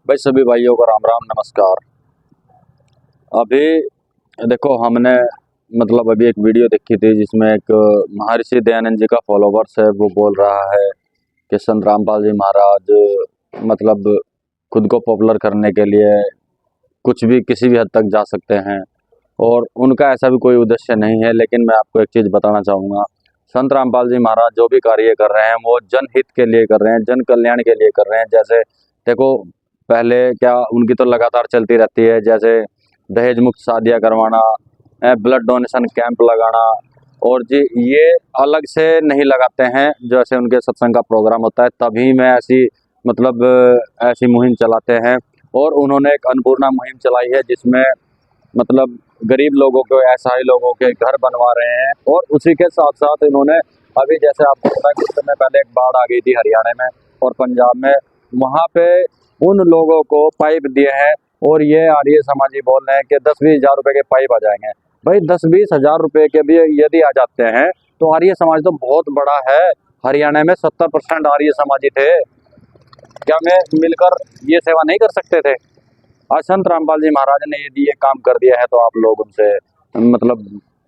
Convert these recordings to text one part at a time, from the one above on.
भाई सभी भाइयों को राम राम नमस्कार। अभी देखो हमने अभी एक वीडियो देखी थी जिसमें एक महर्षि दयानंद जी का फॉलोवर्स है, वो बोल रहा है कि संत रामपाल जी महाराज खुद को पॉपुलर करने के लिए कुछ भी किसी भी हद तक जा सकते हैं और उनका ऐसा भी कोई उद्देश्य नहीं है। लेकिन मैं आपको एक चीज़ बताना चाहूँगा, संत रामपाल जी महाराज जो भी कार्य कर रहे हैं वो जनहित के लिए कर रहे हैं, जन कल्याण के लिए कर रहे हैं। जैसे देखो पहले क्या उनकी तो लगातार चलती रहती है, जैसे दहेज मुक्त शादियाँ करवाना, ब्लड डोनेशन कैंप लगाना, और जी ये अलग से नहीं लगाते हैं। जैसे उनके सत्संग का प्रोग्राम होता है तभी में ऐसी मुहिम चलाते हैं। और उन्होंने एक अन्नपूर्णा मुहिम चलाई है जिसमें गरीब लोगों को, असहाय लोगों के घर बनवा रहे हैं। और उसी के साथ साथ इन्होंने अभी जैसे आपको पता है कुछ समय पहले एक बाढ़ आ गई थी हरियाणा में और पंजाब में, वहाँ पे उन लोगों को पाइप दिए हैं। और ये आर्य समाजी बोल रहे हैं कि 10-20 हज़ार रुपए के पाइप आ जाएंगे। भाई 10-20 हज़ार रुपए के भी यदि आ जाते हैं तो आर्य समाज तो बहुत बड़ा है। हरियाणा में 70% आर्य समाजी थे, क्या मैं मिलकर ये सेवा नहीं कर सकते थे? आज संत रामपाल जी महाराज ने यदि ये काम कर दिया है तो आप लोग उनसे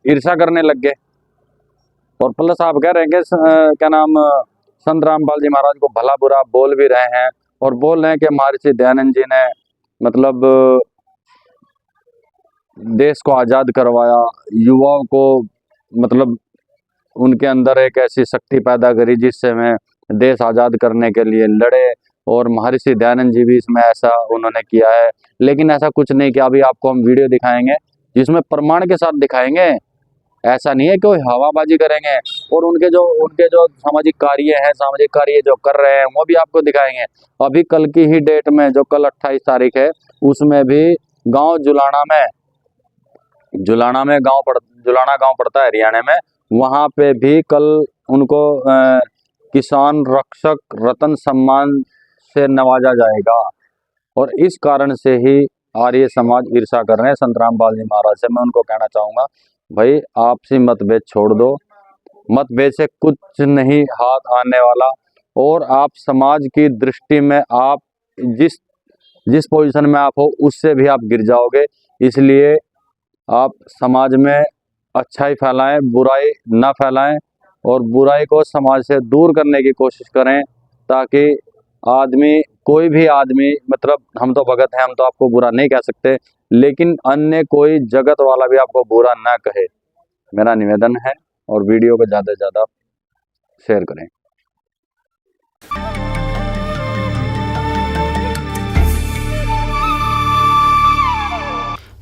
ईर्ष्या करने लग गए। और प्लस आप कह रहे हैं कि संत रामपाल जी महाराज को भला बुरा बोल भी रहे हैं और बोल रहे हैं कि महर्षि दयानंद जी ने देश को आज़ाद करवाया, युवाओं को उनके अंदर एक ऐसी शक्ति पैदा करी जिससे में देश आज़ाद करने के लिए लड़े। और महर्षि दयानंद जी भी इसमें ऐसा उन्होंने किया है। लेकिन ऐसा कुछ नहीं किया। अभी आपको हम वीडियो दिखाएंगे जिसमें प्रमाण के साथ दिखाएंगे। ऐसा नहीं है कि हवाबाजी करेंगे। और उनके जो सामाजिक कार्य जो कर रहे हैं वो भी आपको दिखाएंगे। अभी कल की ही डेट में, जो कल 28 तारीख है, उसमें भी गांव जुलाना गांव पड़ता है हरियाणा में, वहां पे भी कल उनको किसान रक्षक रत्न सम्मान से नवाजा जाएगा। और इस कारण से ही आर्य समाज ईर्ष्या कर रहे हैं संत रामपाल जी महाराज से। मैं उनको कहना चाहूँगा, भाई आपसी मतभेद छोड़ दो, मतभेद से कुछ नहीं हाथ आने वाला। और आप समाज की दृष्टि में आप जिस पोजीशन में आप हो उससे भी आप गिर जाओगे। इसलिए आप समाज में अच्छाई फैलाएं, बुराई ना फैलाएं और बुराई को समाज से दूर करने की कोशिश करें, ताकि कोई भी आदमी हम तो भगत हैं, हम तो आपको बुरा नहीं कह सकते, लेकिन अन्य कोई जगत वाला भी आपको बुरा ना कहे, मेरा निवेदन है। और वीडियो को ज़्यादा से ज़्यादा शेयर करें।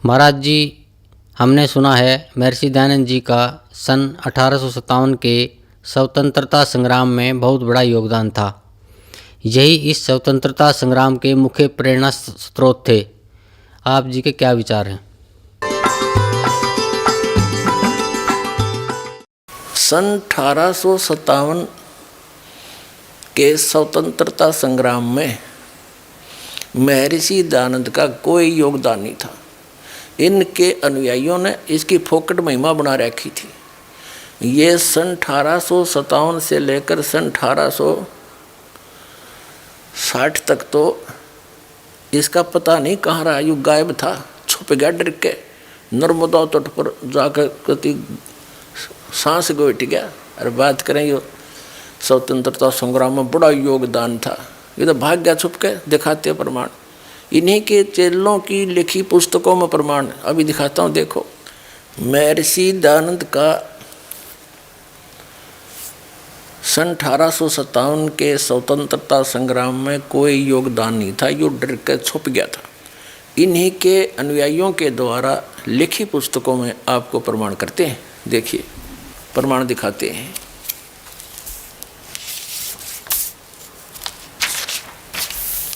महाराज जी, हमने सुना है महर्षि दयानंद जी का सन 1857 के स्वतंत्रता संग्राम में बहुत बड़ा योगदान था। यही इस स्वतंत्रता संग्राम के मुख्य प्रेरणा स्रोत थे। आप जी के क्या विचार हैं? सन 1857 के स्वतंत्रता संग्राम में महर्षि दयानंद का कोई योगदान नहीं था। इनके अनुयायियों ने इसकी फोकट महिमा बना रखी थी। ये सन 1857 से लेकर सन 1860 तक तो इसका पता नहीं कहाँ रहा, युग गायब था, छुप गया डर के, नर्मदा तट पर जाकर कति सांस गोट गया। और बात करें ये स्वतंत्रता संग्राम में बड़ा योगदान था, ये तो भाग गया छुप के, दिखाते प्रमाण। इन्हीं के चेलों की लिखी पुस्तकों में प्रमाण अभी दिखाता हूँ। देखो, महर्षि दयानंद का सन 1857 के स्वतंत्रता संग्राम में कोई योगदान नहीं था, यो डर के छुप गया था। इन्हीं के अनुयायियों के द्वारा लिखी पुस्तकों में आपको प्रमाण करते हैं। देखिए, प्रमाण दिखाते हैं।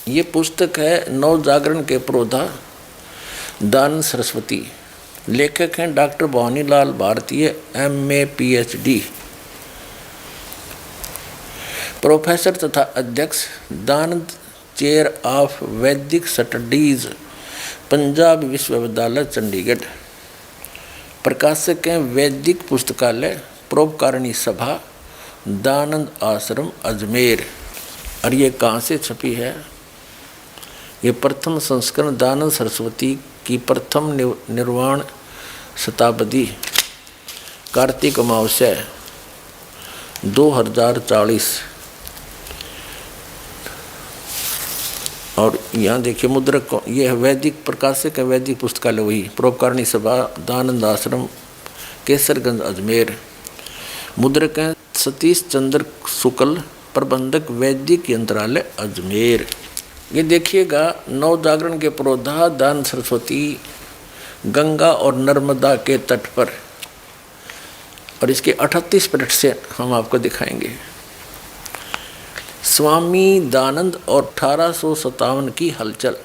ये पुस्तक है नव जागरण के प्रोधा दयानंद सरस्वती। लेखक हैं डॉक्टर भवानीलाल भारतीय, MA PhD, प्रोफेसर तथा अध्यक्ष, दयानंद चेयर ऑफ वैदिक स्टडीज, पंजाब विश्वविद्यालय चंडीगढ़। प्रकाशक हैं वैदिक पुस्तकालय, परोपकारिणी सभा, दयानंद आश्रम, अजमेर। और ये कहाँ से छपी है? ये प्रथम संस्करण दयानंद सरस्वती की प्रथम निर्वाण शताब्दी कार्तिक अमावस्या 2040। और यहाँ देखिए मुद्रक को, ये है वैदिक प्रकाशक है, वैदिक पुस्तकालय वही, परोपकारिणी सभा दयानंद आश्रम केसरगंज अजमेर। मुद्रक हैं सतीश चंद्र शुक्ल, प्रबंधक वैदिक यंत्रालय अजमेर। ये देखिएगा नव जागरण के पुरोधा दयानंद सरस्वती गंगा और नर्मदा के तट पर, और इसके 38 पृष्ठ से हम आपको दिखाएंगे। स्वामी दयानंद और 1857 की हलचल।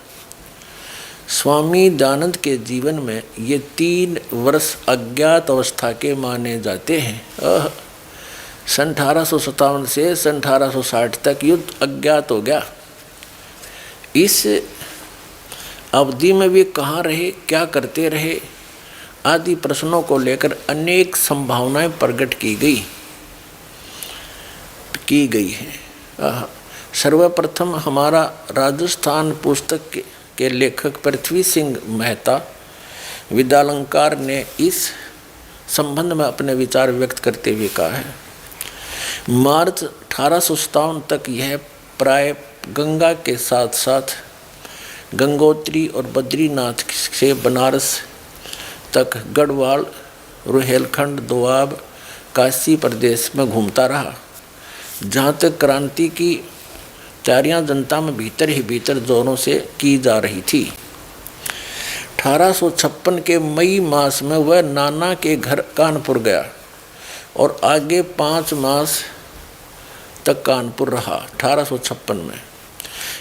स्वामी दयानंद के जीवन में ये 3 वर्ष अज्ञात अवस्था के माने जाते हैं। सन 1857 से सन 1860 तक युद्ध अज्ञात हो गया। इस अवधि में वे कहाँ रहे, क्या करते रहे आदि प्रश्नों को लेकर अनेक संभावनाएं प्रकट की गई है। सर्वप्रथम हमारा राजस्थान पुस्तक के लेखक पृथ्वी सिंह मेहता विद्यालंकार ने इस संबंध में अपने विचार व्यक्त करते हुए कहा है, मार्च 1857 तक यह प्राय गंगा के साथ साथ गंगोत्री और बद्रीनाथ से बनारस तक गढ़वाल, रुहेलखंड, दोआब, काशी प्रदेश में घूमता रहा, जहाँ तक क्रांति की तैयारियाँ जनता में भीतर ही भीतर जोरों से की जा रही थी। 1856 के मई मास में वह नाना के घर कानपुर गया और आगे 5 मास तक कानपुर रहा। 1856 में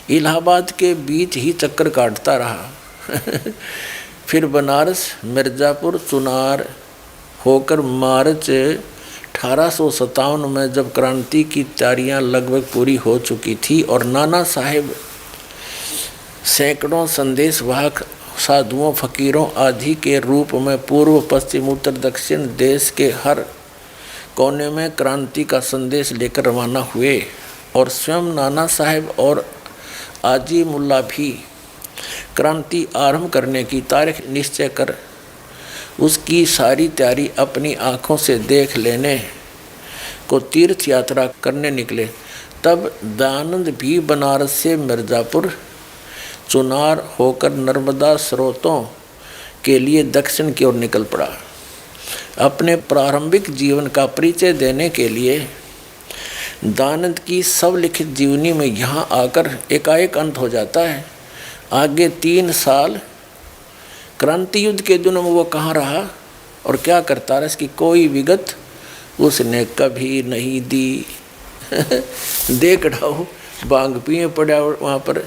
इलाहाबाद के बीच ही चक्कर काटता रहा। फिर बनारस, मिर्ज़ापुर, चुनार होकर मार्च 1857 में जब क्रांति की तैयारियां लगभग पूरी हो चुकी थी और नाना साहेब सैकड़ों संदेशवाहक साधुओं, फकीरों आदि के रूप में पूर्व, पश्चिम, उत्तर, दक्षिण देश के हर कोने में क्रांति का संदेश लेकर रवाना हुए और स्वयं नाना साहेब और आजी मुल्ला भी क्रांति आरंभ करने की तारीख निश्चय कर उसकी सारी तैयारी अपनी आँखों से देख लेने को तीर्थ यात्रा करने निकले। तब दयानंद भी बनारस से मिर्ज़ापुर, चुनार होकर नर्मदा स्रोतों के लिए दक्षिण की ओर निकल पड़ा। अपने प्रारंभिक जीवन का परिचय देने के लिए दयानंद की स्वलिखित जीवनी में यहाँ आकर एकाएक अंत हो जाता है। आगे 3 साल क्रांति युद्ध के दिनों में वो कहाँ रहा और क्या करता रहा, इसकी कोई विगत उसने कभी नहीं दी। देख रहा हो बांग पिए पड़ा वहाँ पर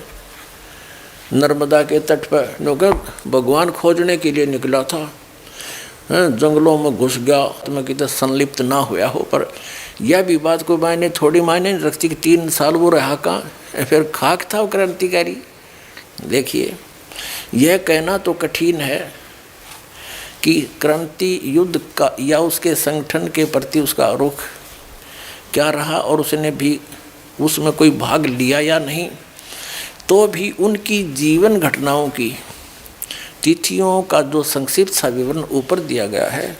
नर्मदा के तट पर, नौकर भगवान खोजने के लिए निकला था, जंगलों में घुस गया तो मैं कितना संलिप्त ना हुआ हो। पर यह भी बात कोई मायने थोड़ी मायने नहीं रखती कि 3 साल वो रहा कहाँ, फिर खाक था वो क्रांतिकारी। देखिए यह कहना तो कठिन है कि क्रांति युद्ध का या उसके संगठन के प्रति उसका रुख क्या रहा और उसने भी उसमें कोई भाग लिया या नहीं, तो भी उनकी जीवन घटनाओं की तिथियों का जो संक्षिप्त सा विवरण ऊपर दिया गया है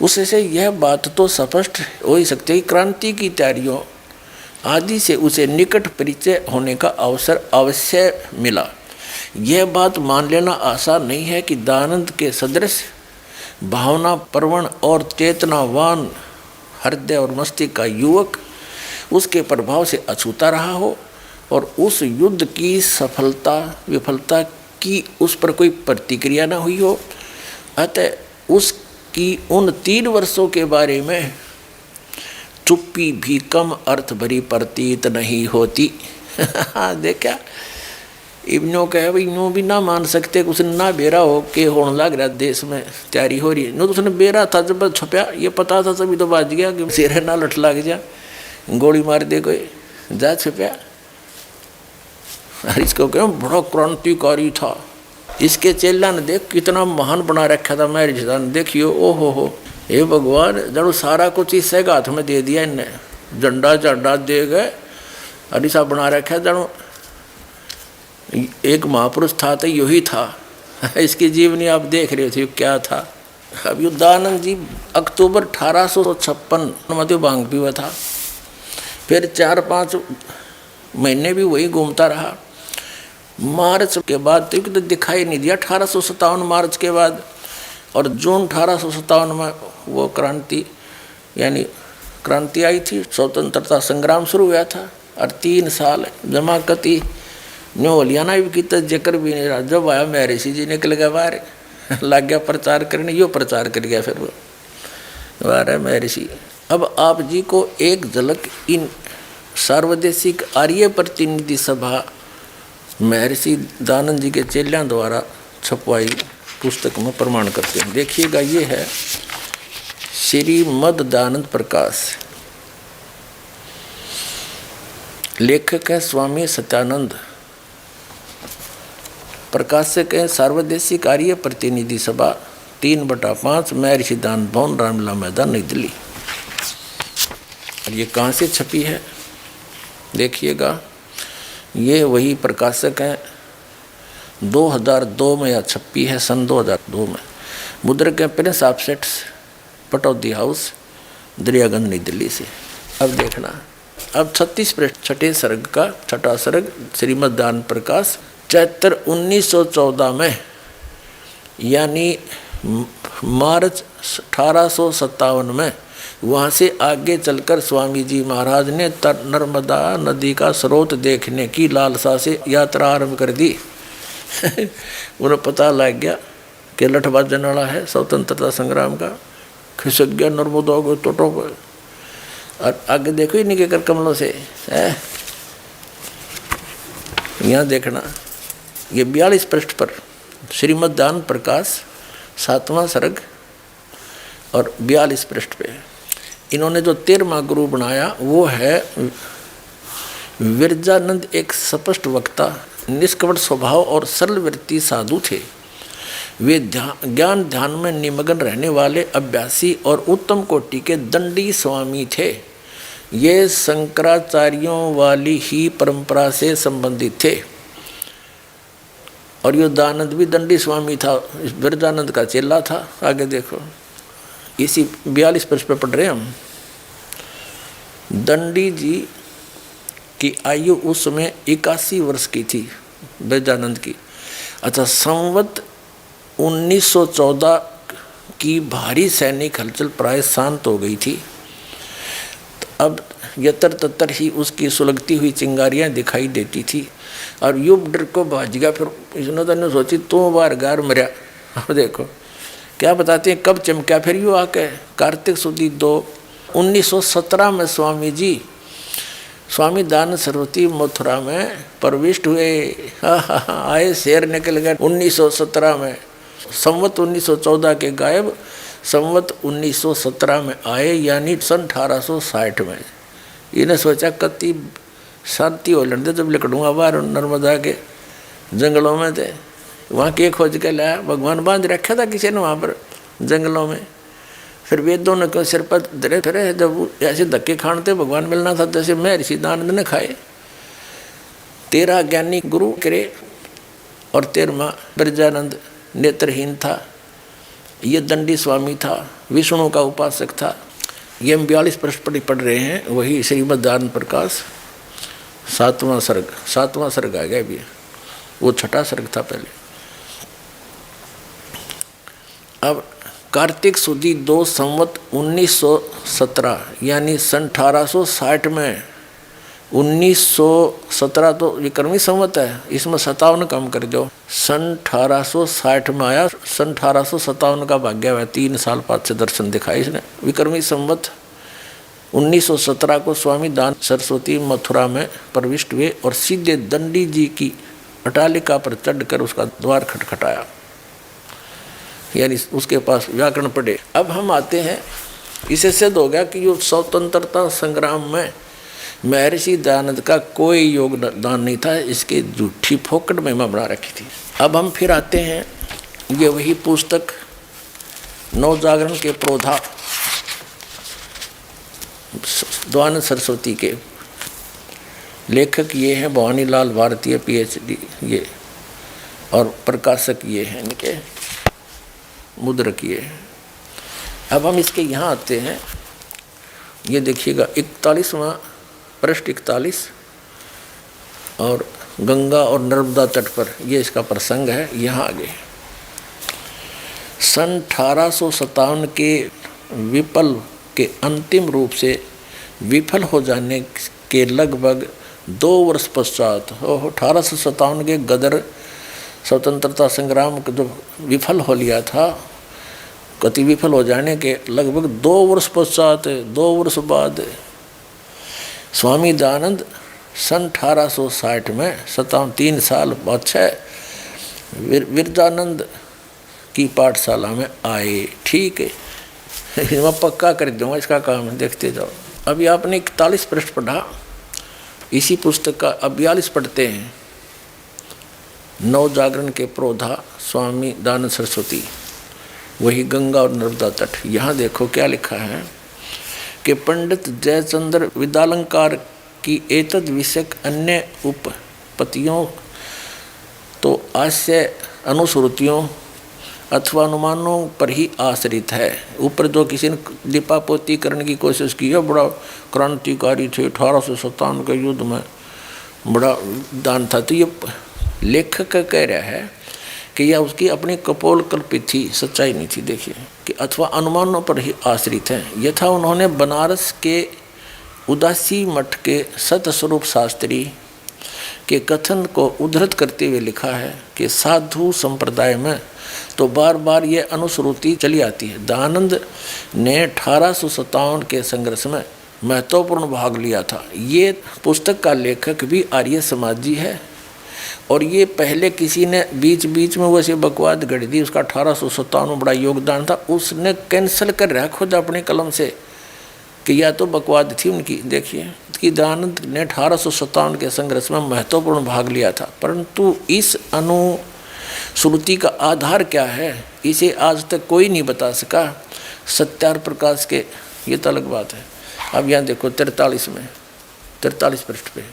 उससे यह बात तो स्पष्ट हो ही सकती है कि क्रांति की तैयारियों आदि से उसे निकट परिचय होने का अवसर अवश्य मिला। यह बात मान लेना आसान नहीं है कि दयानंद के सदृश भावना प्रवण और चेतनावान हृदय और मस्तिष्क का युवक उसके प्रभाव से अछूता रहा हो और उस युद्ध की सफलता विफलता की उस पर कोई प्रतिक्रिया न हुई हो। अतः उसकी उन 3 वर्षों के बारे में चुप्पी भी कम अर्थ भरी प्रतीत नहीं होती। देखा इब्नो कहे भाई यूँ भी ना मान सकते कि उसने ना बेरा हो के होने लग रहा देश में तैयारी हो रही है। नो तो उसने बेरा था जब छुपया, ये पता था तभी तो बाज गया कि सिर ना लट लग जा, गोली मार दे कोई, जा छुपया। इसको क्यों बड़ा क्रांतिकारी था, इसके चेला ने देख कितना महान बना रखा था मैं रिश्ता ने, देखियो ओहो हो हे भगवान, जब सारा कुछ इस हाथ में दे दिया इनने, झंडा झंडा दे गए, अरिसा बना रखा जब एक महापुरुष था तो यही था। इसकी जीवनी आप देख रहे थे क्या था। अब युद्धानंद जी अक्टूबर 1856 में बांग भी हुआ था। फिर 4-5 महीने भी वही घूमता रहा। मार्च के बाद तो दिखाई नहीं दिया 1857 मार्च के बाद। और जून 1857 में वो क्रांति यानी क्रांति आई थी, स्वतंत्रता संग्राम शुरू हुआ था। और 3 साल जमाकती न्यू हलियाना भी की जिक्र भी नहीं रहा। जब आया महर्षि जी निकल गया बाहर, लग गया प्रचार करने, यो प्रचार कर गया फिर वो बाहर महर्षि। अब आप जी को एक झलक इन सार्वदेशिक आर्य प्रतिनिधि सभा महर्षि दयानंद जी के चेलियां द्वारा छपवाई पुस्तक में प्रमाण करते हैं। देखिएगा, ये है श्रीमद् दयानंद प्रकाश, लेखक है स्वामी सत्यानंद, प्रकाशक है सार्वदेशिक आर्य प्रतिनिधि सभा 3/5 महर्षि दयानंद भवन, रामलीला मैदान, नई दिल्ली। और ये कहाँ से छपी है देखिएगा, ये वही प्रकाशक है 2002 में या छपी है, सन 2002 में। मुद्रक है Prince offsets, Pataudi house, Daryaganj, नई दिल्ली से। अब देखना, अब 36 पृष्ठ, छठे सर्ग का छठा सर्ग, श्रीमद् दयानंद प्रकाश, चैत्र 1914 में यानी मार्च 1857 में वहाँ से आगे चलकर स्वामी जी महाराज ने नर्मदा नदी का स्रोत देखने की लालसा से यात्रा आरंभ कर दी। उन्हें पता लग गया कि लठ बाजन वाला है स्वतंत्रता संग्राम का, खिसक गया नर्मदा को तटों पर। और आगे देखो ही नहीं कर कमलों से है। यहाँ देखना, ये 42 पृष्ठ पर श्रीमद् दयानंद प्रकाश 7वां सर्ग और 42 पृष्ठ पे इन्होंने जो 13वां गुरु बनाया वो है विरजानंद। एक स्पष्ट वक्ता, निष्कपट स्वभाव और सरल वृत्ति साधु थे। वे ज्ञान ध्यान में निमग्न रहने वाले अभ्यासी और उत्तम कोटि के दंडी स्वामी थे। ये शंकराचार्यों वाली ही परंपरा से संबंधित थे। और यो दयानंद भी दंडी स्वामी था, विरजानंद का चेला था। आगे देखो, इसी 42 पृष्ठ पे पढ़ रहे हैं हम। दंडी जी की आयु उस समय 81 वर्ष की थी, विरजानंद की। अच्छा, संवत 1914 की भारी सैनिक हलचल प्राय शांत हो गई थी। अब यतर ततर ही उसकी सुलगती हुई चिंगारियां दिखाई देती थी। और युग डर को भाज गया। फिर इसने तो सोची तू बार गार मरिया। अब देखो क्या बताते हैं कब चमका। फिर यू आके कार्तिक सुदी 2 1917 में स्वामी जी स्वामी दयानंद सरस्वती मथुरा में प्रविष्ट हुए। आए शेर निकल गए 1917 में। संवत 1914 के गायब संवत 1917 में आए, यानी सन 1860 में। इन्हें सोचा कति शांति हो लड़ते जब लिखूँगा बाहर नर्मदा के जंगलों में थे। वहाँ के खोज के लाया, भगवान बांध रखा था किसी ने वहाँ पर जंगलों में। फिर वेदों ने सिर पर धरे फिरे। जब ऐसे धक्के खानते भगवान मिलना था, जैसे महर्षि दयानंद ने खाए। 13 ज्ञानी गुरु करे और 13वां विरजानंद नेत्रहीन था। ये दंडी स्वामी था, विष्णु का उपासक था। ये हम 42 पृष्ठ पर पढ़ रहे हैं। वही श्रीमद् दयानंद प्रकाश 7वां सर्ग आ गया भी, वो छठा सर्ग था पहले। अब कार्तिक सुदी 2 संवत 1917 यानी सन 1860 में। 1917 तो विक्रमी संवत है, इसमें 57 कम कर दो। सन 1860 में आया, सन 1857 का भाग्य हुआ। 3 साल बाद से दर्शन दिखाए इसने। विक्रमी संवत 1917 को स्वामी दयानंद सरस्वती मथुरा में प्रविष्ट हुए और सीधे दंडी जी की अटालिका पर चढ़कर उसका द्वार खटखटाया, यानी उसके पास व्याकरण पढ़े। अब हम आते हैं, इसे सिद्ध हो गया कि यो स्वतंत्रता संग्राम में महर्षि दयानंद का कोई योगदान नहीं था। इसके झूठी फोकट महिमा बना रखी थी। अब हम फिर आते हैं, ये वही पुस्तक नवजागरण के प्रोधा दयानंद सरस्वती के लेखक ये हैं भवानीलाल भारतीय PhD ये, और प्रकाशक ये हैं इनके, मुद्रक ये। अब हम इसके यहाँ आते हैं, ये देखिएगा 41वां पृष्ठ 41, और गंगा और नर्मदा तट पर ये इसका प्रसंग है। यहाँ आगे सन 1857 के विप्लव के अंतिम रूप से विफल हो जाने के लगभग 2 वर्ष पश्चात, 1857 के गदर स्वतंत्रता संग्राम को जो विफल हो लिया था, कति विफल हो जाने के लगभग 2 वर्ष पश्चात, 2 वर्ष बाद स्वामी दयानंद सन 1860 में 3 साल बाद विरजानंद की पाठशाला में आए। ठीक है, मैं पक्का कर दूंगा इसका काम, देखते जाओ। अभी आपने 41 पृष्ठ पढ़ा, इसी पुस्तक का अब 42 पढ़ते हैं। नव जागरण के प्रोधा स्वामी दयानंद सरस्वती, वही गंगा और नर्मदा तट। यहाँ देखो क्या लिखा है कि पंडित जयचंद्र विद्यालंकार की एतद विषयक अन्य उपपत्तियों तो आशय अनुश्रुतियों अथवा अनुमानों पर ही आश्रित है। ऊपर जो किसी ने लिपापोती करने की कोशिश की है, बड़ा क्रांतिकारी थे, 1857 के युद्ध में बड़ा दान था, तो ये लेखक कह रहा है कि यह उसकी अपनी कपोल कल्पित थी, सच्चाई नहीं थी। देखिए कि अथवा अनुमानों पर ही आश्रित है। यथा उन्होंने बनारस के उदासी मठ के सतस्वरूप शास्त्री के कथन को उद्धृत करते हुए लिखा है कि साधु संप्रदाय में तो बार बार ये अनुश्रुति चली आती है। दयानंद ने 1857 के संघर्ष में महत्वपूर्ण भाग लिया था। ये पुस्तक का लेखक भी आर्य समाजी है, और ये पहले किसी ने बीच बीच में वैसे बकवाद गढ़ दी, उसका 1857 में बड़ा योगदान था, उसने कैंसिल कर रहा खुद अपने कलम से कि या तो बकवाद थी उनकी। देखिए कि दयानंद ने 1857 के संघर्ष में महत्वपूर्ण भाग लिया था, परंतु इस अनुश्रुति का आधार क्या है इसे आज तक कोई नहीं बता सका। सत्यार प्रकाश के, ये तो अलग बात है। अब यहाँ देखो 43 में, 43 पृष्ठ पे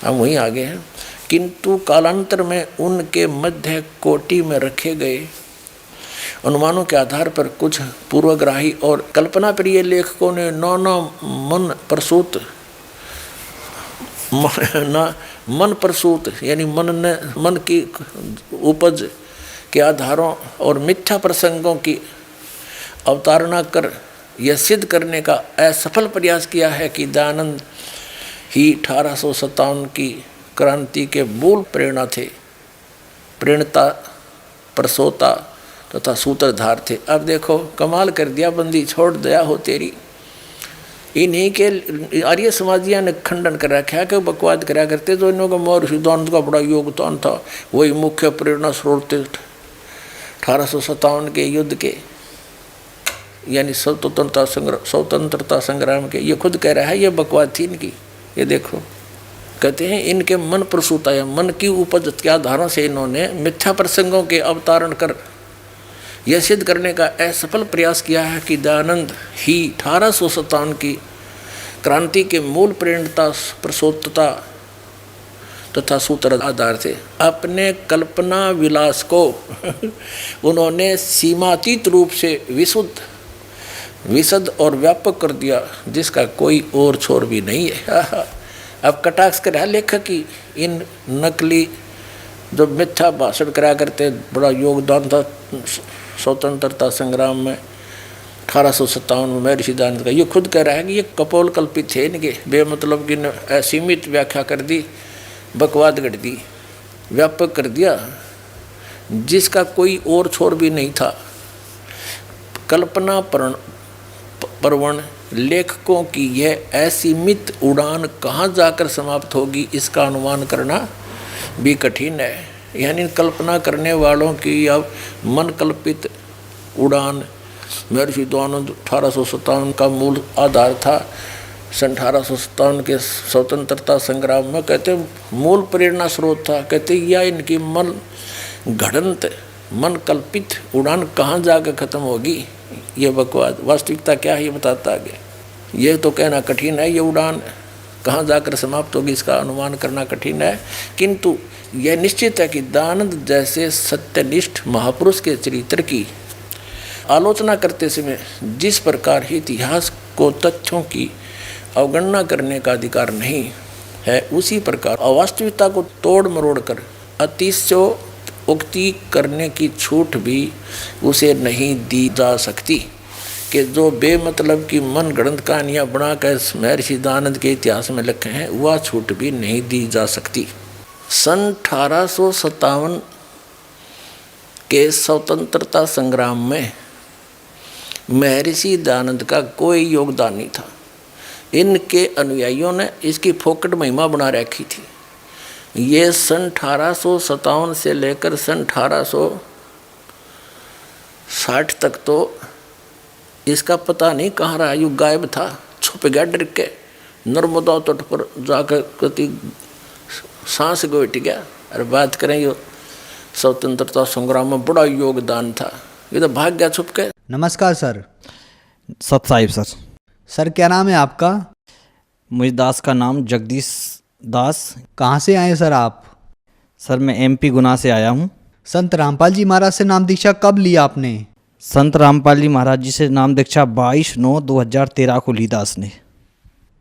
हम वहीं आगे हैं। किंतु कालांतर में उनके मध्य कोटि में रखे गए अनुमानों के आधार पर कुछ पूर्वग्राही और कल्पना प्रिय लेखकों ने मन प्रसूत यानी मन की उपज के आधारों और मिथ्या प्रसंगों की अवतारणा कर यह सिद्ध करने का असफल प्रयास किया है कि दयानंद ही 1857 की क्रांति के मूल प्रेरणा थे, प्रेरणता, प्रसोता तथा सूत्रधार थे। अब देखो कमाल कर दिया, बंदी छोड़ दया हो तेरी। इन्हीं के आर्य समाजिया ने खंडन कर रखा है कि बकवाद करा करते, तो इन्हों का मौर्य सिद्धांत का बड़ा योगदान था, वही मुख्य प्रेरणा स्रोत थे 1857 के युद्ध के, यानी स्वतंत्रता संग्राम के। ये खुद कह रहा है, ये बकवाद थी इनकी। ये देखो कहते हैं इनके मन प्रसूत आया, मन की उपज के आधारों से इन्होंने मिथ्या प्रसंगों के अवतारण कर यह सिद्ध करने का असफल प्रयास किया है कि दयानंद ही 1857 की क्रांति के मूल प्रेरणता, प्रसूतता तथा सूत्र आधार थे। अपने कल्पना विलास को उन्होंने सीमातीत रूप से विशद और व्यापक कर दिया, जिसका कोई और छोर भी नहीं है। अब कटाक्ष कर लेखक की इन नकली जो मिथ्या भाषण करा करते, बड़ा योगदान था स्वतंत्रता संग्राम में 1857 में महर्षि दयानंद का। ये खुद कह रहा है कि ये कपोल कल्पित थे इनके, बेमतलब की असीमित व्याख्या कर दी, बकवाद गढ़ दी, व्यापक कर दिया, जिसका कोई और छोर भी नहीं था। कल्पना प्रवण लेखकों की यह असीमित उड़ान कहाँ जाकर समाप्त होगी, इसका अनुमान करना भी कठिन है। यानी कल्पना करने वालों की अब मन कल्पित उड़ान महर्षि दयानंद 1857 का मूल आधार था। सन 1857 के स्वतंत्रता संग्राम में कहते मूल प्रेरणा स्रोत था। कहते यह इनकी मन घड़ंत, मन कल्पित उड़ान कहाँ जाकर खत्म होगी, ये बकवाद। वास्तविकता क्या है ये बताता आगे। ये तो कहना कठिन है, ये उड़ान कहाँ जाकर समाप्त होगी इसका अनुमान करना कठिन है, किंतु यह निश्चित है कि दयानंद जैसे सत्यनिष्ठ महापुरुष के चरित्र की आलोचना करते समय जिस प्रकार ही इतिहास को तथ्यों की अवगणना करने का अधिकार नहीं है, उसी प्रकार अवास्तविकता को तोड़ मरोड़ कर अतिशयोक्ति करने की छूट भी उसे नहीं दी जा सकती कि जो बेमतलब की मन गढ़ंत कहानियाँ बनाकर महर्षि दयानंद के इतिहास में लिखे हैं, वह छूट भी नहीं दी जा सकती। सन 1857 के स्वतंत्रता संग्राम में महर्षि दयानंद का कोई योगदान नहीं था। इनके अनुयायियों ने इसकी फोकट महिमा बना रखी थी। ये सन 1857 से लेकर सन 1860 तक तो इसका पता नहीं कहाँ रहा, युग गायब था, छुप गया डर के, नर्मदा तट पर जाकर कति सांस गोट गया। और बात करें यो स्वतंत्रता संग्राम में बड़ा योगदान था, ये तो भाग गया छुप के। नमस्कार सर। सत साहिब सर। सर क्या नाम है आपका? मुझे दास का नाम जगदीश दास। कहाँ से आए सर आप? सर मैं एमपी गुना से आया हूँ। संत रामपाल जी महाराज से नाम दीक्षा कब ली आपने? संत रामपाल जी महाराज जी से नाम दीक्षा 22/9/2013 को ली दास ने।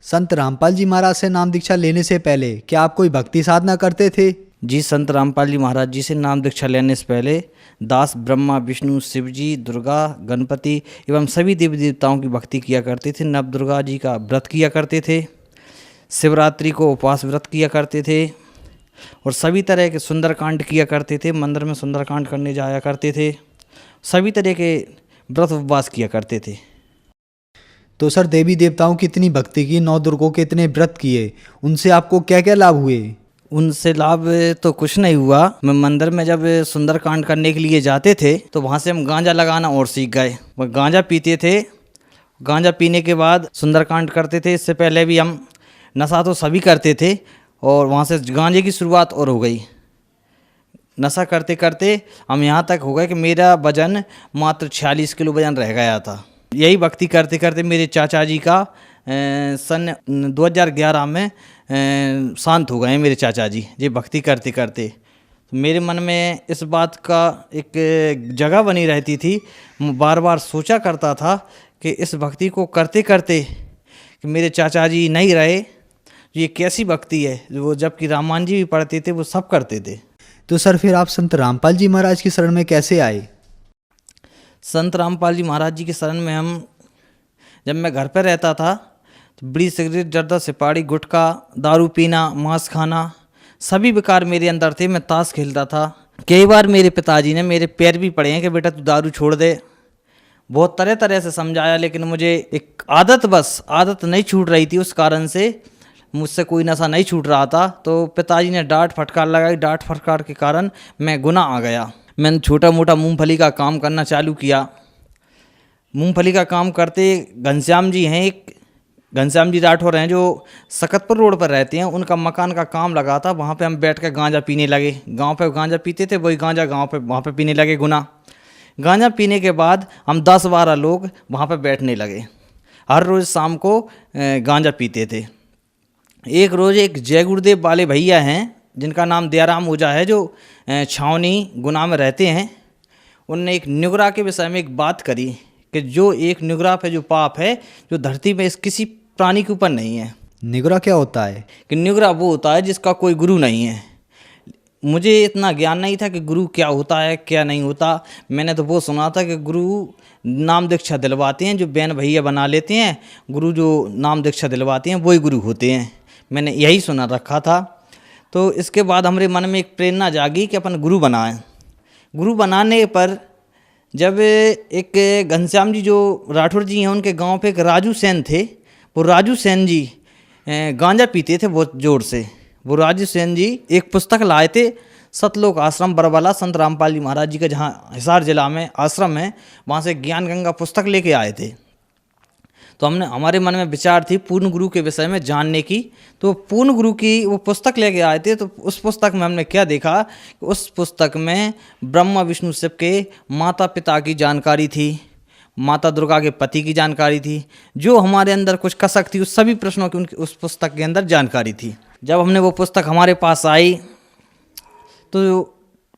संत रामपाल जी महाराज से नाम दीक्षा लेने से पहले क्या आप कोई भक्ति साधना करते थे? जी, संत रामपाल जी महाराज जी से नाम दीक्षा लेने से पहले दास ब्रह्मा विष्णु शिव जी दुर्गा गणपति एवं सभी देवी देवताओं की भक्ति किया करते थे। नव दुर्गा जी का व्रत किया करते थे, शिवरात्रि को उपवास व्रत किया करते थे और सभी तरह के सुंदरकांड किया करते थे। मंदिर में सुंदरकांड करने जाया करते थे, सभी तरह के व्रत उपवास किया करते थे। तो सर देवी देवताओं की इतनी भक्ति की, 9 दुर्गों के इतने व्रत किए, उनसे आपको क्या क्या लाभ हुए? उनसे लाभ तो कुछ नहीं हुआ। मैं मंदिर में जब सुंदरकांड करने के लिए जाते थे तो वहाँ से हम गांजा लगाना और सीख गए। वह गांजा पीते थे, गांजा पीने के बाद सुंदरकांड करते थे। इससे पहले भी हम नशा तो सभी करते थे और वहाँ से गांजे की शुरुआत और हो गई। नशा करते करते हम यहाँ तक हो गए कि मेरा वजन मात्र 46 किलो वजन रह गया था। यही भक्ति करते करते मेरे चाचा जी का सन 2011 में शांत हो गए मेरे चाचा जी। ये भक्ति करते करते मेरे मन में इस बात का एक जगह बनी रहती थी। बार बार सोचा करता था कि इस भक्ति को करते करते कि मेरे चाचा जी नहीं रहे, ये कैसी भक्ति है। वो जबकि रामायण जी भी पढ़ते थे, वो सब करते थे। तो सर फिर आप संत रामपाल जी महाराज की शरण में कैसे आए? संत रामपाल जी महाराज जी के शरण में जब मैं घर पर रहता था तो बीड़ी सिगरेट जर्दा सिपाड़ी गुटखा दारू पीना मांस खाना सभी विकार मेरे अंदर थे। मैं ताश खेलता था। कई बार मेरे पिताजी ने मेरे पैर भी पड़े हैं कि बेटा तू दारू छोड़ दे। बहुत तरह तरह से समझाया, लेकिन मुझे एक आदत नहीं छूट रही थी। उस कारण से मुझसे कोई नशा नहीं छूट रहा था। तो पिताजी ने डांट फटकार लगाई। डांट फटकार के कारण मैं गुनाह आ गया। मैंने छोटा मोटा मूंगफली का काम करना चालू किया। मूंगफली का काम करते घनश्याम जी हैं, एक घनश्याम जी राठौर हैं जो सकतपुर रोड पर रहते हैं, उनका मकान का काम लगा था। वहाँ पे हम बैठ कर गांजा पीने लगे। गांव पे गांजा पीते थे, वही गांजा गांव पे वहाँ पे पीने लगे गुना। गांजा पीने के बाद हम 10-12 लोग वहाँ पे बैठने लगे। हर रोज़ शाम को गांजा पीते थे। एक रोज़ एक जय गुरुदेव वाले भैया हैं जिनका नाम दयाराम ओझा है, जो छावनी गुना में रहते हैं। उनने एक न्युगरा के विषय में एक बात करी कि जो एक न्युगरा पे जो पाप है जो धरती में इस किसी प्राणी के ऊपर नहीं है। न्युगरा क्या होता है? कि न्युगरा वो होता है जिसका कोई गुरु नहीं है। मुझे इतना ज्ञान नहीं था कि गुरु क्या होता है क्या नहीं होता। मैंने तो वो सुना था कि गुरु नाम दीक्षा दिलवाते हैं, जो बहन भैया बना लेते हैं। गुरु जो नाम दीक्षा दिलवाते हैं वही गुरु होते हैं। मैंने यही सुना रखा था। तो इसके बाद हमारे मन में एक प्रेरणा जागी कि अपन गुरु बनाएं। गुरु बनाने पर जब एक घनश्याम जी जो राठौर जी हैं, उनके गांव पे एक राजू सेन थे। वो राजू सेन जी गांजा पीते थे बहुत जोर से। वो राजू सेन जी एक पुस्तक लाए थे, सतलोक आश्रम बरबला संत रामपाल जी महाराज जी का जहाँ हिसार जिला में आश्रम है, वहाँ से ज्ञान गंगा पुस्तक लेके आए थे। तो हमारे मन में विचार थी पूर्ण गुरु के विषय में जानने की। तो पूर्ण गुरु की वो पुस्तक लेके आए थे। तो उस पुस्तक में हमने क्या देखा कि उस पुस्तक में ब्रह्मा विष्णु शिव के माता पिता की जानकारी थी। माता दुर्गा के पति की जानकारी थी, जो हमारे अंदर कुछ कसक थी उस सभी प्रश्नों की उनकी उस पुस्तक के अंदर जानकारी थी। जब हमने वो पुस्तक हमारे पास आई तो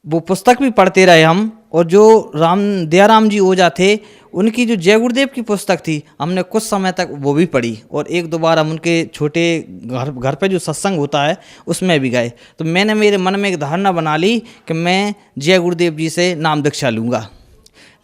वो पुस्तक भी पढ़ते रहे हम, और जो दयाराम जी ओझा थे उनकी जो जय गुरुदेव की पुस्तक थी हमने कुछ समय तक वो भी पढ़ी, और एक दो बार हम उनके छोटे घर पे जो सत्संग होता है उसमें भी गए। तो मैंने मेरे मन में एक धारणा बना ली कि मैं जय गुरुदेव जी से नाम दीक्षा लूँगा।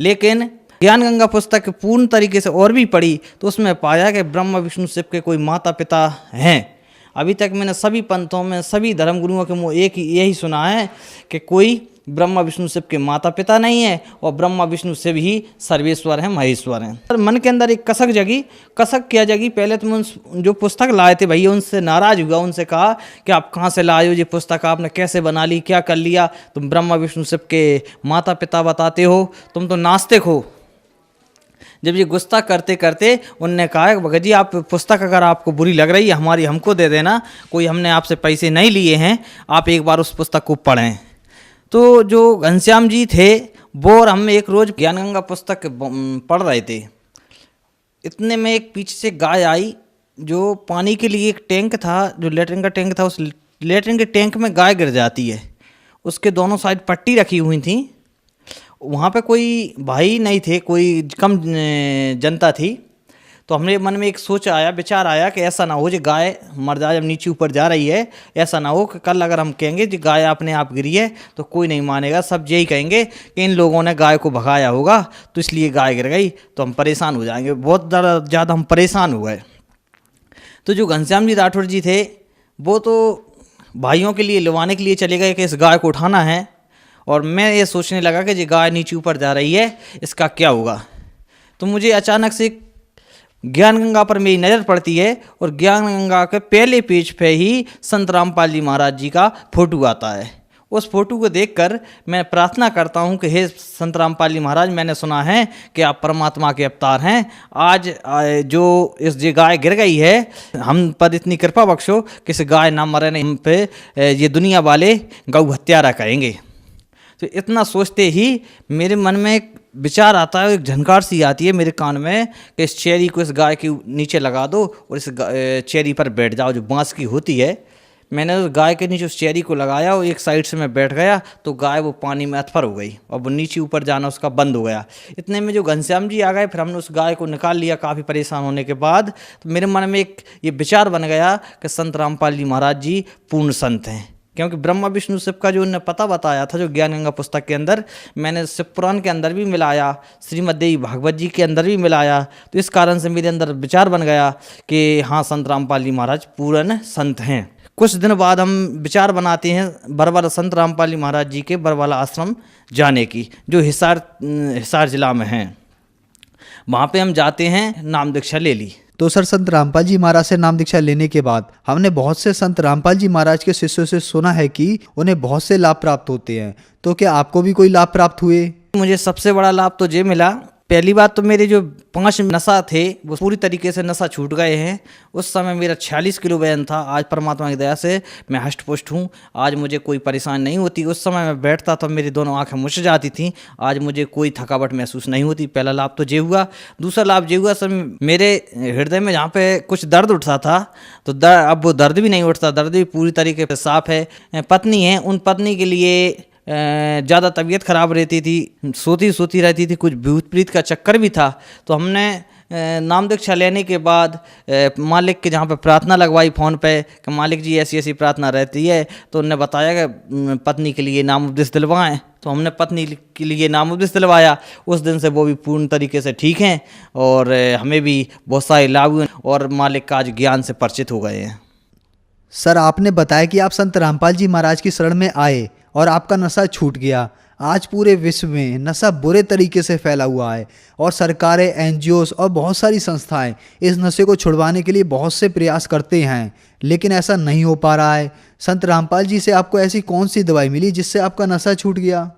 लेकिन ज्ञान गंगा पुस्तक पूर्ण तरीके से और भी पढ़ी तो उसमें पाया कि ब्रह्मा विष्णु शिव के कोई माता पिता हैं। अभी तक मैंने सभी पंथों में सभी धर्म गुरुओं के मुँह एक यही सुना है कि कोई ब्रह्मा विष्णु शिव के माता पिता नहीं है, और ब्रह्मा विष्णु शिव ही सर्वेश्वर हैं, महेश्वर हैं। मन के अंदर एक कसक जगी। कसक क्या जगी, पहले तो मैं जो पुस्तक लाए थे भैया उनसे नाराज हुआ, उनसे कहा कि आप कहाँ से लाए हो ये पुस्तक, आपने कैसे बना ली, क्या कर लिया, तुम ब्रह्मा विष्णु शिव के माता पिता बताते हो, तुम तो नास्तिक हो। जब ये गुस्सा करते करते उनने कहा भगत जी आप पुस्तक अगर आपको बुरी लग रही है हमारी हमको दे देना, कोई हमने आपसे पैसे नहीं लिए हैं, आप एक बार उस पुस्तक को पढ़ें। तो जो घनश्याम जी थे वो और हम एक रोज़ ज्ञान गंगा पुस्तक पढ़ रहे थे, इतने में एक पीछे से गाय आई। जो पानी के लिए एक टैंक था, जो लेटरिन का टैंक था, उस लेटरिन के टैंक में गाय गिर जाती है। उसके दोनों साइड पट्टी रखी हुई थी। वहाँ पे कोई भाई नहीं थे, कोई कम जनता थी। तो हमने मन में एक सोच आया, विचार आया कि ऐसा ना हो जो गाय मर जाए जब नीचे ऊपर जा रही है, ऐसा ना हो कि कल अगर हम कहेंगे कि गाय अपने आप गिरी है तो कोई नहीं मानेगा, सब यही कहेंगे कि इन लोगों ने गाय को भगाया होगा तो इसलिए गाय गिर गई, तो हम परेशान हो जाएंगे। बहुत ज़्यादा हम परेशान हो गए। तो जो घनश्याम जी राठौर जी थे वो तो भाइयों के लिए लिवाने के लिए चले गए कि इस गाय को उठाना है, और मैं ये सोचने लगा कि ये गाय नीचे ऊपर जा रही है, इसका क्या होगा। तो मुझे अचानक से ज्ञान गंगा पर मेरी नज़र पड़ती है, और ज्ञान गंगा के पहले पेज पे ही संत रामपाल जी महाराज जी का फोटो आता है। उस फोटो को देखकर मैं प्रार्थना करता हूँ कि हे संत रामपाल जी महाराज, मैंने सुना है कि आप परमात्मा के अवतार हैं। आज जो इस ये गाय गिर गई है, हम पर इतनी कृपा बख्शो कि इस गाय ना मरे, नहीं हम पे ये दुनिया वाले गौ हत्यारा कहेंगे। तो इतना सोचते ही मेरे मन में एक विचार आता है, एक झनकार सी आती है मेरे कान में कि इस चेरी को इस गाय के नीचे लगा दो और इस चेरी पर बैठ जाओ, जो बांस की होती है। मैंने उस गाय के नीचे उस चेरी को लगाया और एक साइड से मैं बैठ गया तो गाय वो पानी में अथफर हो गई और वो नीचे ऊपर जाना उसका बंद हो गया। इतने में जो घनश्याम जी आ गए, फिर हमने उस गाय को निकाल लिया काफ़ी परेशान होने के बाद। तो मेरे मन में एक ये विचार बन गया कि संत रामपाल जी महाराज जी पूर्ण संत हैं, क्योंकि ब्रह्मा विष्णु शिव का जो उन्होंने पता बताया था जो ज्ञान गंगा पुस्तक के अंदर, मैंने शिव पुराण के अंदर भी मिलाया, श्रीमद् देवी भागवत जी के अंदर भी मिलाया। तो इस कारण से मेरे अंदर विचार बन गया कि हाँ, संत रामपाल जी महाराज पूर्ण संत हैं। कुछ दिन बाद हम विचार बनाते हैं बरवाला संत रामपाल जी महाराज जी के बरवाला आश्रम जाने की, जो हिसार जिला में हैं। वहाँ पे हम जाते हैं, नाम दीक्षा ले ली। तो सर, संत रामपाल जी महाराज से नाम दीक्षा लेने के बाद हमने बहुत से संत रामपाल जी महाराज के शिष्यों से सुना है कि उन्हें बहुत से लाभ प्राप्त होते हैं। तो क्या आपको भी कोई लाभ प्राप्त हुए? मुझे सबसे बड़ा लाभ तो ये मिला, पहली बात तो मेरे जो 5 नशा थे वो पूरी तरीके से नशा छूट गए हैं। उस समय मेरा 46 किलो वजन था, आज परमात्मा की दया से मैं हष्ट पुष्ट हूँ। आज मुझे कोई परेशानी नहीं होती। उस समय मैं बैठता तो मेरी दोनों आंखें मुछ जाती थी, आज मुझे कोई थकावट महसूस नहीं होती। पहला लाभ तो ये हुआ। दूसरा लाभ ये हुआ, सर मेरे हृदय में जहाँ पे कुछ दर्द उठता था तो अब वो दर्द भी नहीं उठता, दर्द भी पूरी तरीके से साफ है। पत्नी है, उन पत्नी के लिए ज़्यादा तबीयत ख़राब रहती थी, सोती रहती थी, कुछ भूत प्रीत का चक्कर भी था। तो हमने नाम दीक्षा लेने के बाद मालिक के जहाँ पे प्रार्थना लगवाई फ़ोन पे कि मालिक जी ऐसी ऐसी प्रार्थना रहती है, तो उन्होंने बताया कि पत्नी के लिए नाम उपदेश दिलवाएँ। तो हमने पत्नी के लिए नाम उपदेश दिलवाया। उस दिन से वो भी पूर्ण तरीके से ठीक हैं और हमें भी बहुत सारे लाभ हुए और मालिक का आज ज्ञान से परिचित हो गए हैं। सर, आपने बताया कि आप संत रामपाल जी महाराज की शरण में आए और आपका नशा छूट गया। आज पूरे विश्व में नशा बुरे तरीके से फैला हुआ है और सरकारें, एनजीओस और बहुत सारी संस्थाएं इस नशे को छुड़वाने के लिए बहुत से प्रयास करते हैं, लेकिन ऐसा नहीं हो पा रहा है। संत रामपाल जी से आपको ऐसी कौन सी दवाई मिली जिससे आपका नशा छूट गया?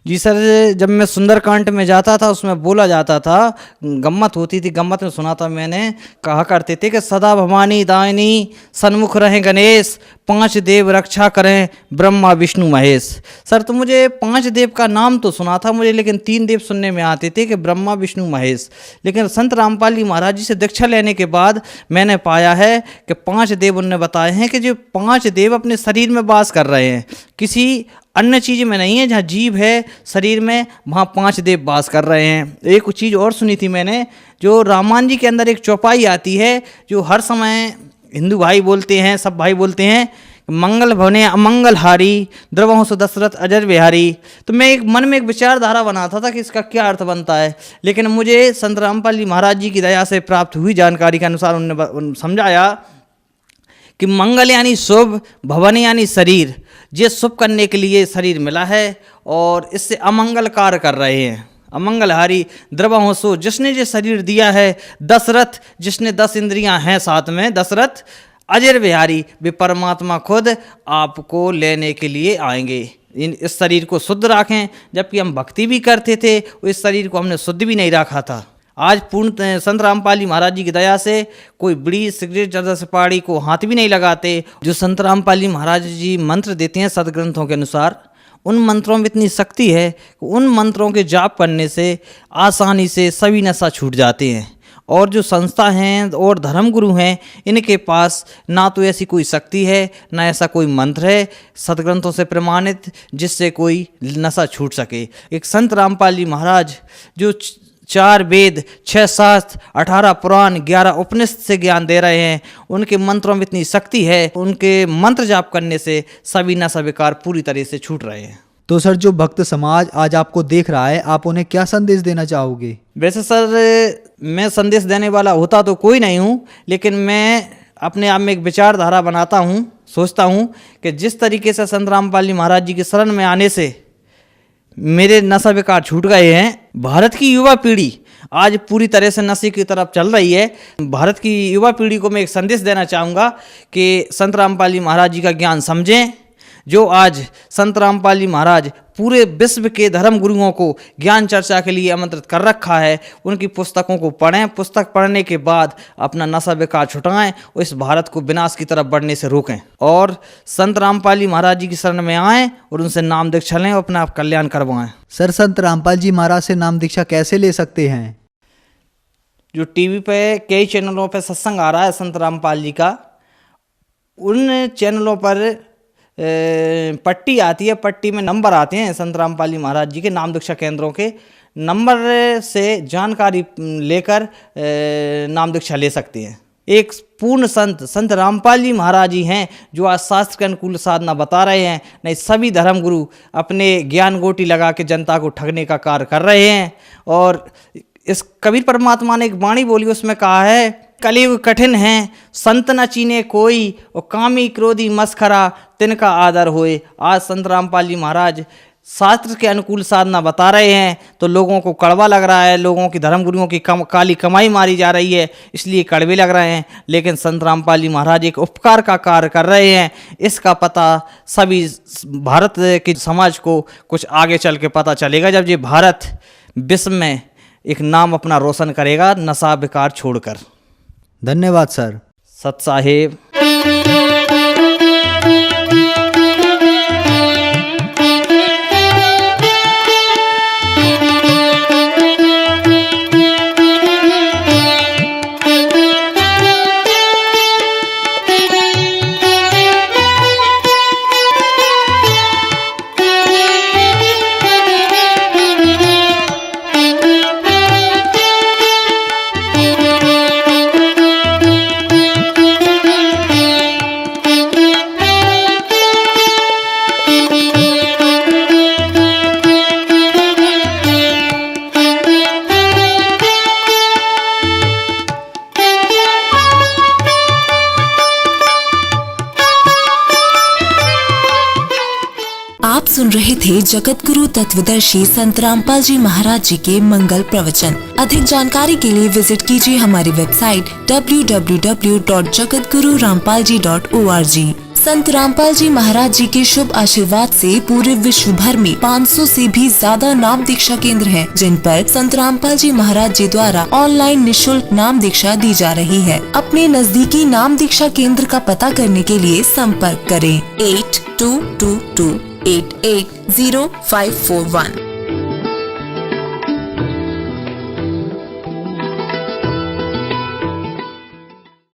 जी सर, जब मैं सुंदरकांड में जाता था उसमें बोला जाता था, गम्मत होती थी, गम्मत में सुना था मैंने, कहा करते थे कि सदा भवानी दायनी सन्मुख रहें गणेश, 5 देव रक्षा करें ब्रह्मा विष्णु महेश। सर तो मुझे 5 देव का नाम तो सुना था मुझे, लेकिन 3 देव सुनने में आते थे कि ब्रह्मा विष्णु महेश। लेकिन संत रामपाल जी महाराज जी से दीक्षा लेने के बाद मैंने पाया है कि 5 देव उनने बताए हैं कि जो 5 देव अपने शरीर में वास कर रहे हैं, किसी अन्य चीज़ में नहीं है। जहाँ जीव है शरीर में, वहाँ 5 देव वास कर रहे हैं। एक चीज़ और सुनी थी मैंने, जो रामायण जी के अंदर एक चौपाई आती है जो हर समय हिंदू भाई बोलते हैं, सब भाई बोलते हैं, मंगल भवने अमंगल हारी, द्रवहंस दशरथ अजर बिहारी। तो मैं एक मन में एक विचारधारा बनाता था कि इसका क्या अर्थ बनता है, लेकिन मुझे संत रामपाल जी महाराज जी की दया से प्राप्त हुई जानकारी के अनुसार उन्होंने समझाया कि मंगल यानी शुभ, भवन यानी शरीर, ये शुभ करने के लिए शरीर मिला है और इससे अमंगल कार्य कर रहे हैं। अमंगलहारी द्रवहंसो, जिसने ये शरीर दिया है, दशरथ जिसने 10 इंद्रियां हैं साथ में, दशरथ अजर बिहारी, वे परमात्मा खुद आपको लेने के लिए आएंगे। इस शरीर को शुद्ध रखें, जबकि हम भक्ति भी करते थे, इस शरीर को हमने शुद्ध भी नहीं रखा था। आज पूर्ण संत रामपाल जी महाराज जी की दया से कोई बीड़ी सिगरेट जर्दा सुपारी को हाथ भी नहीं लगाते। जो संत रामपाल जी महाराज जी मंत्र देते हैं सदग्रंथों के अनुसार, उन मंत्रों में इतनी शक्ति है कि उन मंत्रों के जाप करने से आसानी से सभी नशा छूट जाते हैं। और जो संस्था हैं और धर्मगुरु हैं, इनके पास ना तो ऐसी कोई शक्ति है, ना ऐसा कोई मंत्र है सदग्रंथों से प्रमाणित जिससे कोई नशा छूट सके। एक संत रामपाल जी महाराज जो 4 वेद, 6 शास्त्र, 18 पुराण, 11 उपनिषद से ज्ञान दे रहे हैं, उनके मंत्रों में इतनी शक्ति है, उनके मंत्र जाप करने से सभी नशा विकार पूरी तरह से छूट रहे हैं। तो सर, जो भक्त समाज आज आपको देख रहा है, आप उन्हें क्या संदेश देना चाहोगे? वैसे सर, मैं संदेश देने वाला होता तो कोई नहीं हूँ, लेकिन मैं अपने आप में एक विचारधारा बनाता हूँ, सोचता हूँ कि जिस तरीके से संत रामपाल जी महाराज जी की शरण में आने से मेरे नशा विकार छूट गए हैं, भारत की युवा पीढ़ी आज पूरी तरह से नशे की तरफ चल रही है। भारत की युवा पीढ़ी को मैं एक संदेश देना चाहूँगा कि संत रामपाल जी महाराज जी का ज्ञान समझें। जो आज संत रामपाल जी महाराज पूरे विश्व के धर्म गुरुओं को ज्ञान चर्चा के लिए आमंत्रित कर रखा है, उनकी पुस्तकों को पढ़ें। पुस्तक पढ़ने के बाद अपना नशा विकार छुटाएं और इस भारत को विनाश की तरफ बढ़ने से रोकें, और संत रामपाल जी महाराज जी की शरण में आएं और उनसे नाम दीक्षा लें और अपना कल्याण करवाएं। सर, संत रामपाल जी महाराज से नाम दीक्षा कैसे ले सकते हैं? जो टीवी पे कई चैनलों पे सत्संग आ रहा है संत रामपाल जी का, उन चैनलों पर पट्टी आती है, पट्टी में नंबर आते हैं संत रामपाल जी महाराज जी के नाम दीक्षा केंद्रों के, नंबर से जानकारी लेकर नाम दीक्षा ले सकते हैं। एक पूर्ण संत रामपाल जी महाराज जी हैं जो आज शास्त्र के अनुकूल साधना बता रहे हैं, नहीं सभी धर्मगुरु अपने ज्ञान गोटी लगा के जनता को ठगने का कार्य कर रहे हैं। और इस कबीर परमात्मा ने एक वाणी बोली, उसमें कहा है, कलयुग कठिन है संत न चीने कोई, और कामी क्रोधी मस्खरा तिनका आदर होए। आज संत रामपाल जी महाराज शास्त्र के अनुकूल साधना बता रहे हैं तो लोगों को कड़वा लग रहा है, लोगों की धर्मगुरुओं की काली कमाई मारी जा रही है, इसलिए कड़वे लग रहे हैं। लेकिन संत रामपाल जी महाराज एक उपकार का कार्य कर रहे हैं, इसका पता सभी भारत के समाज को कुछ आगे चल के पता चलेगा, जब ये भारत विश्व में एक नाम अपना रोशन करेगा नशा विकार छोड़कर। धन्यवाद सर। सत साहेब। आप सुन रहे थे जगत गुरु तत्वदर्शी संत रामपाल जी महाराज जी के मंगल प्रवचन। अधिक जानकारी के लिए विजिट कीजिए हमारी वेबसाइट www.jagatgururampalji.org। संत रामपाल जी महाराज जी के शुभ आशीर्वाद से पूरे विश्व भर में 500 से भी ज्यादा नाम दीक्षा केंद्र हैं, जिन पर संत रामपाल जी महाराज जी द्वारा ऑनलाइन निशुल्क नाम दीक्षा दी जा रही है। अपने नजदीकी नाम दीक्षा केंद्र का पता करने के लिए संपर्क करें 8222880541।